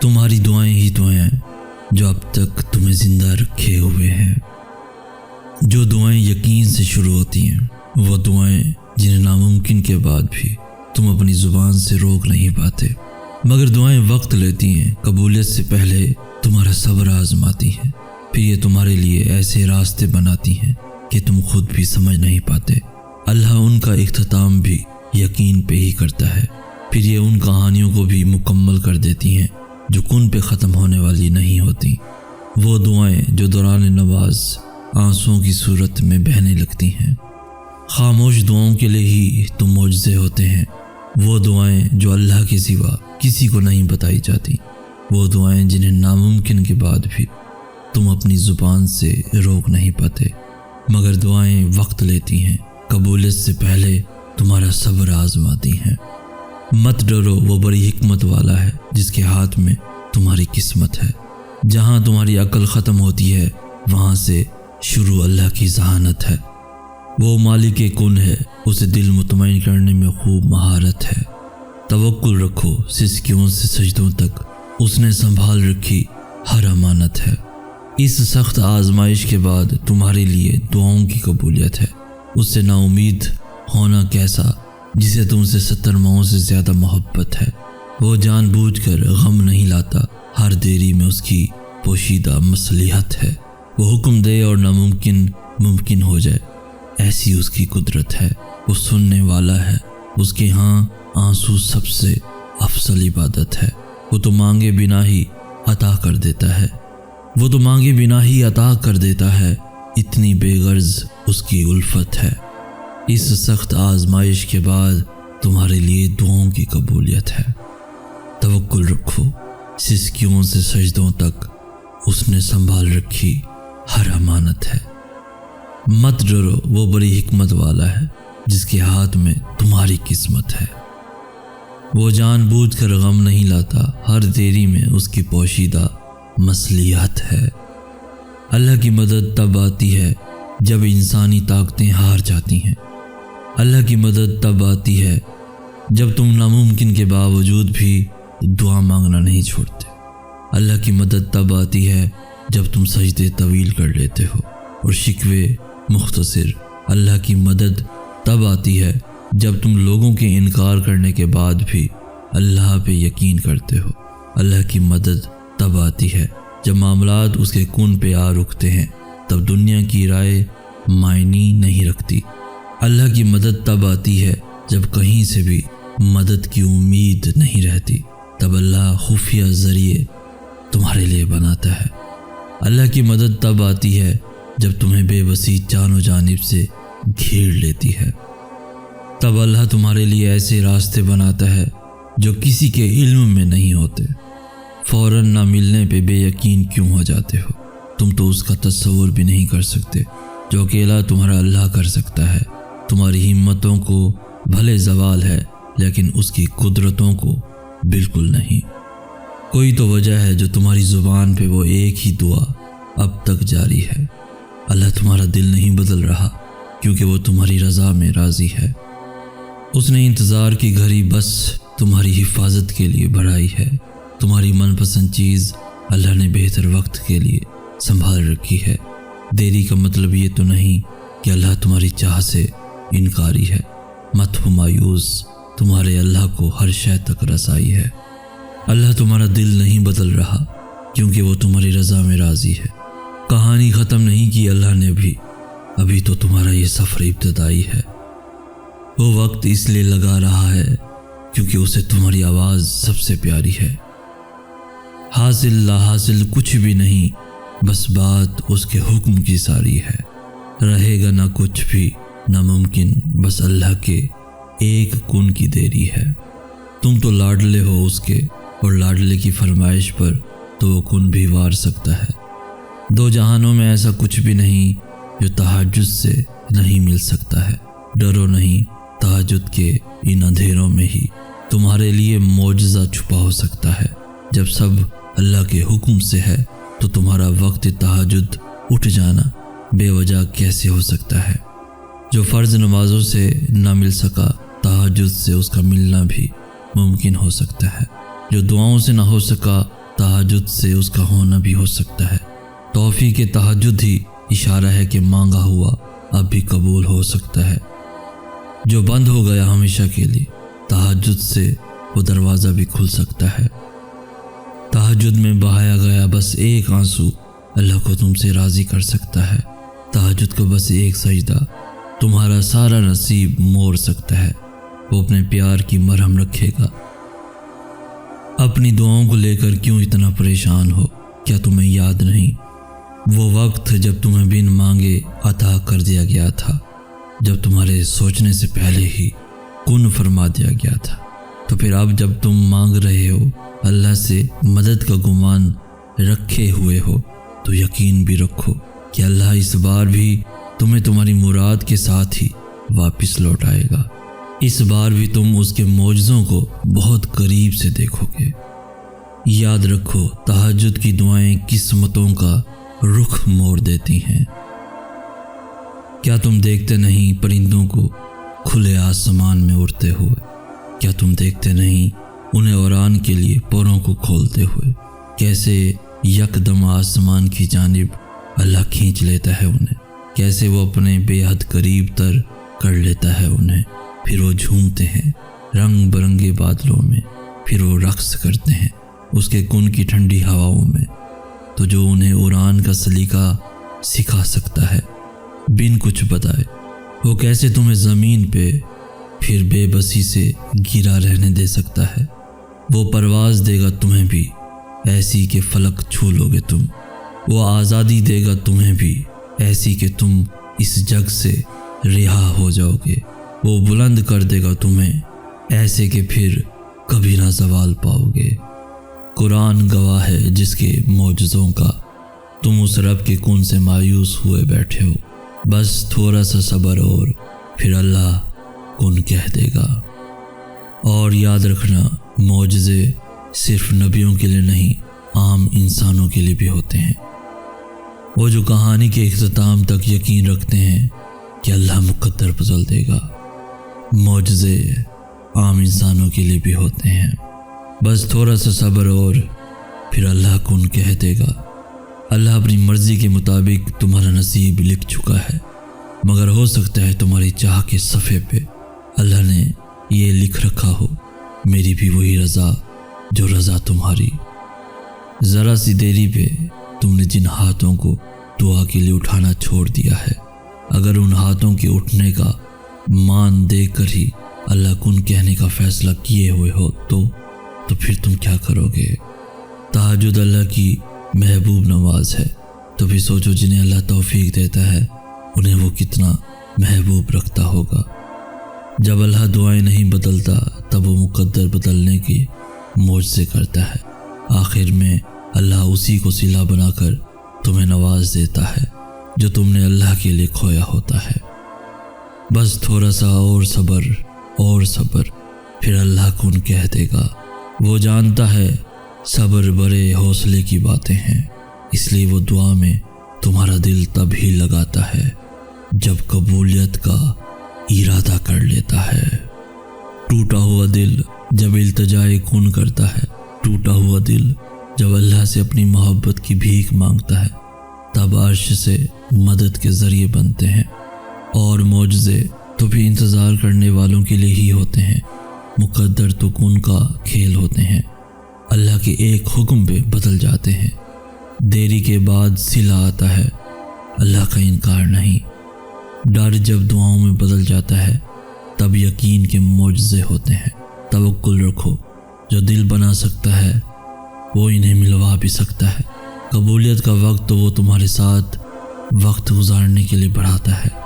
तुम्हारी दुआएं ही दुआएं हैं जो अब तक तुम्हें ज़िंदा रखे हुए हैं। जो दुआएं यकीन से शुरू होती हैं वो दुआएं जिन्हें नामुमकिन के बाद भी तुम अपनी ज़ुबान से रोक नहीं पाते, मगर दुआएं वक्त लेती हैं, कबूलियत से पहले तुम्हारा सब्र आजमाती हैं, फिर ये तुम्हारे लिए ऐसे रास्ते बनाती हैं कि तुम खुद भी समझ नहीं पाते। अल्लाह उनका इख्तिताम भी यकीन पे ही करता है, फिर ये उन कहानियों को भी मुकम्मल कर देती हैं जो कुन पे ख़त्म होने वाली नहीं होती। वो दुआएं जो दौरान नमाज आंसुओं की सूरत में बहने लगती हैं। खामोश दुआओं के लिए ही तुम मौजज़े होते हैं। वो दुआएं जो अल्लाह के सिवा किसी को नहीं बताई जाती। वो दुआएं जिन्हें नामुमकिन के बाद भी तुम अपनी ज़ुबान से रोक नहीं पाते, मगर दुआएं वक्त लेती हैं, कबूलियत से पहले तुम्हारा सब्र आजमाती हैं। मत डरो, वो बड़ी हिकमत वाला है जिसके हाथ में तुम्हारी किस्मत है। जहाँ तुम्हारी अक्ल ख़त्म होती है वहाँ से शुरू अल्लाह की ज़हानत है। वो मालिक कुन है, उसे दिल मुतमईन करने में खूब महारत है। तवक्कुल रखो, सिसकियों से सजदों तक उसने संभाल रखी हर अमानत है। इस सख्त आजमाइश के बाद तुम्हारे लिए दुआओं की कबूलियत है। उससे नाउमीद होना कैसा जिसे तुमसे 70 माओं से ज़्यादा मोहब्बत है। वो जानबूझकर गम नहीं लाता, हर देरी में उसकी पोशीदा मसलिहत है। वो हुक्म दे और नामुमकिन मुमकिन हो जाए, ऐसी उसकी कुदरत है। वो सुनने वाला है, उसके यहाँ आंसू सबसे अफसल इबादत है। वो तो मांगे बिना ही अता कर देता है। वो तो मांगे बिना ही अता कर देता है, इतनी बेगर्ज उसकी उल्फत है। इस सख्त आजमाइश के बाद तुम्हारे लिए दुआओं की कबूलियत है। तवक्कुल रखो, सिसकियों से सजदों तक उसने संभाल रखी हर अमानत है। मत डरो, वो बड़ी हिकमत वाला है जिसके हाथ में तुम्हारी किस्मत है। वो जानबूझकर गम नहीं लाता, हर देरी में उसकी पोशीदा मसलिहत है। अल्लाह की मदद तब आती है जब इंसानी ताकतें हार जाती हैं। अल्लाह की मदद तब आती है जब तुम नामुमकिन के बावजूद भी दुआ मांगना नहीं छोड़ते। अल्लाह की मदद तब आती है जब तुम सजदे तवील कर लेते हो और शिकवे मुख्तसर। अल्लाह की मदद तब आती है जब तुम लोगों के इनकार करने के बाद भी अल्लाह पे यकीन करते हो। अल्लाह की मदद तब आती है जब मामलात उसके कुन पे आ रुकते हैं, तब दुनिया की राय मायने नहीं रखती। अल्लाह की मदद तब आती है जब कहीं से भी मदद की उम्मीद नहीं रहती, तब अल्लाह खुफिया ज़रिए तुम्हारे लिए बनाता है। अल्लाह की मदद तब आती है जब तुम्हें बेबसी जानो जानिब से घेर लेती है, तब अल्लाह तुम्हारे लिए ऐसे रास्ते बनाता है जो किसी के इल्म में नहीं होते। फ़ौरन ना मिलने पे बेयकीन क्यों हो जाते हो? तुम तो उसका तस्वुर भी नहीं कर सकते जो अकेला तुम्हारा अल्लाह कर सकता है। तुम्हारी हिम्मतों को भले ज़वाल है, लेकिन उसकी कुदरतों को बिल्कुल नहीं। कोई तो वजह है जो तुम्हारी ज़ुबान पे वो एक ही दुआ अब तक जारी है। अल्लाह तुम्हारा दिल नहीं बदल रहा क्योंकि वो तुम्हारी रज़ा में राज़ी है। उसने इंतज़ार की घड़ी बस तुम्हारी हिफाजत के लिए बढ़ाई है। तुम्हारी मनपसंद चीज़ अल्लाह ने बेहतर वक्त के लिए संभाल रखी है। देरी का मतलब ये तो नहीं कि अल्लाह तुम्हारी चाह से इनकारी है। मत हो मायूस, तुम्हारे अल्लाह को हर शय तक रसाई है। अल्लाह तुम्हारा दिल नहीं बदल रहा क्योंकि वो तुम्हारी रज़ा में राज़ी है। कहानी ख़त्म नहीं की अल्लाह ने भी, अभी तो तुम्हारा ये सफ़र इब्तदाई है। वो वक्त इसलिए लगा रहा है क्योंकि उसे तुम्हारी आवाज़ सबसे प्यारी है। हासिल ला हासिल कुछ भी नहीं, बस बात उसके हुक्म की सारी है। रहेगा ना कुछ भी नामुमकिन, बस अल्लाह के एक कुन की देरी है। तुम तो लाडले हो उसके, और लाडले की फरमाइश पर तो वो कुन भी वार सकता है। दो जहानों में ऐसा कुछ भी नहीं जो तहज्जुद से नहीं मिल सकता है। डरो नहीं, तहज्जुद के इन अंधेरों में ही तुम्हारे लिए मौजज़ा छुपा हो सकता है। जब सब अल्लाह के हुक्म से है तो तुम्हारा वक्त तहज्जुद उठ जाना बेवजह कैसे हो सकता है? जो फ़र्ज़ नमाज़ों से ना मिल सका, तहज्जुद से उसका मिलना भी मुमकिन हो सकता है। जो दुआओं से ना हो सका, تہجد سے اس کا ہونا بھی ہو سکتا ہے۔ توفیق تہجد ہی اشارہ ہے کہ مانگا ہوا اب بھی قبول ہو سکتا ہے۔ جو بند ہو گیا ہمیشہ کے لیے، تہجد سے وہ دروازہ بھی کھل سکتا ہے۔ تہجد میں بہایا گیا بس ایک آنسو اللہ کو تم سے راضی کر سکتا ہے۔ تہجد کو بس ایک سجدہ تمہارا سارا نصیب موڑ سکتا ہے۔ وہ اپنے پیار کی مرہم رکھے گا۔ اپنی دعاؤں کو لے کر کیوں اتنا پریشان ہو؟ کیا تمہیں یاد نہیں وہ وقت جب تمہیں بن مانگے عطا کر دیا گیا تھا، جب تمہارے سوچنے سے پہلے ہی کن فرما دیا گیا تھا؟ تو پھر اب جب تم مانگ رہے ہو، اللہ سے مدد کا گمان رکھے ہوئے ہو، تو یقین بھی رکھو کہ اللہ اس بار بھی تمہیں تمہاری مراد کے ساتھ ہی واپس لوٹائے گا۔ اس بار بھی تم اس کے معجزوں کو بہت قریب سے دیکھو گے۔ یاد رکھو، تہجد کی دعائیں قسمتوں کا رخ موڑ دیتی ہیں۔ کیا تم دیکھتے نہیں پرندوں کو کھلے آسمان میں اڑتے ہوئے؟ کیا تم دیکھتے نہیں انہیں اڑان کے لیے پروں کو کھولتے ہوئے؟ کیسے یکدم آسمان کی جانب اللہ کھینچ لیتا ہے انہیں، کیسے وہ اپنے بے حد قریب تر کر لیتا ہے انہیں۔ پھر وہ جھومتے ہیں رنگ برنگے بادلوں میں، پھر وہ رقص کرتے ہیں اس کے کن کی ٹھنڈی ہواؤں میں۔ تو جو انہیں اڑان کا سلیقہ سکھا سکتا ہے بن کچھ بتائے، وہ کیسے تمہیں زمین پہ پھر بے بسی سے گرا رہنے دے سکتا ہے؟ وہ پرواز دے گا تمہیں بھی ایسی کہ فلک چھو لو گے تم، وہ آزادی دے گا تمہیں بھی ایسی کہ تم اس جگ سے رہا ہو جاؤ گے، وہ بلند کر دے گا تمہیں ایسے کہ پھر کبھی نہ زوال پاؤ گے۔ قرآن گواہ ہے جس کے معجزوں کا، تم اس رب کے کن سے مایوس ہوئے بیٹھے ہو۔ بس تھوڑا سا صبر اور پھر اللہ کن کہہ دے گا۔ اور یاد رکھنا، معجزے صرف نبیوں کے لیے نہیں، عام انسانوں کے لیے بھی ہوتے ہیں۔ وہ جو کہانی کے اختتام تک یقین رکھتے ہیں کہ اللہ مقدر بدل دے گا۔ معجزے عام انسانوں کے لیے بھی ہوتے ہیں، بس تھوڑا سا صبر اور پھر اللہ کن کہہ دے گا۔ اللہ اپنی مرضی کے مطابق تمہارا نصیب لکھ چکا ہے، مگر ہو سکتا ہے تمہاری چاہ کے صفحے پہ اللہ نے یہ لکھ رکھا ہو، میری بھی وہی رضا جو رضا تمہاری۔ ذرا سی دیری پہ تم نے جن ہاتھوں کو دعا کے لیے اٹھانا چھوڑ دیا ہے، اگر ان ہاتھوں کے اٹھنے کا مان دے کر ہی اللہ کن کہنے کا فیصلہ کیے ہوئے ہو تو پھر تم کیا کرو گے؟ تہجد اللہ کی محبوب نماز ہے، تو بھی سوچو جنہیں اللہ توفیق دیتا ہے انہیں وہ کتنا محبوب رکھتا ہوگا۔ جب اللہ دعائیں نہیں بدلتا تب وہ مقدر بدلنے کی معجزے کرتا ہے۔ آخر میں اللہ اسی کو صلہ بنا کر تمہیں نواز دیتا ہے جو تم نے اللہ کے لیے کھویا ہوتا ہے۔ بس تھوڑا سا اور صبر، پھر اللہ کن کہہ دے گا۔ وہ جانتا ہے صبر بڑے حوصلے کی باتیں ہیں، اس لیے وہ دعا میں تمہارا دل تب ہی لگاتا ہے جب قبولیت کا ارادہ کر لیتا ہے۔ ٹوٹا ہوا دل جب التجائے کن کرتا ہے، ٹوٹا ہوا دل جب اللہ سے اپنی محبت کی بھیک مانگتا ہے، تب عرش سے مدد کے ذریعے بنتے ہیں۔ اور معجزے تو بھی انتظار کرنے والوں کے لیے ہی ہوتے ہیں، مقدر تو کن کا کھیل ہوتے ہیں، اللہ کے ایک حکم پہ بدل جاتے ہیں۔ دیری کے بعد صلہ آتا ہے، اللہ کا انکار نہیں۔ ڈر جب دعاؤں میں بدل جاتا ہے تب یقین کے معجزے ہوتے ہیں۔ توکل رکھو، جو دل بنا سکتا ہے وہ انہیں ملوا بھی سکتا ہے۔ قبولیت کا وقت تو وہ تمہارے ساتھ وقت گزارنے کے لیے بڑھاتا ہے۔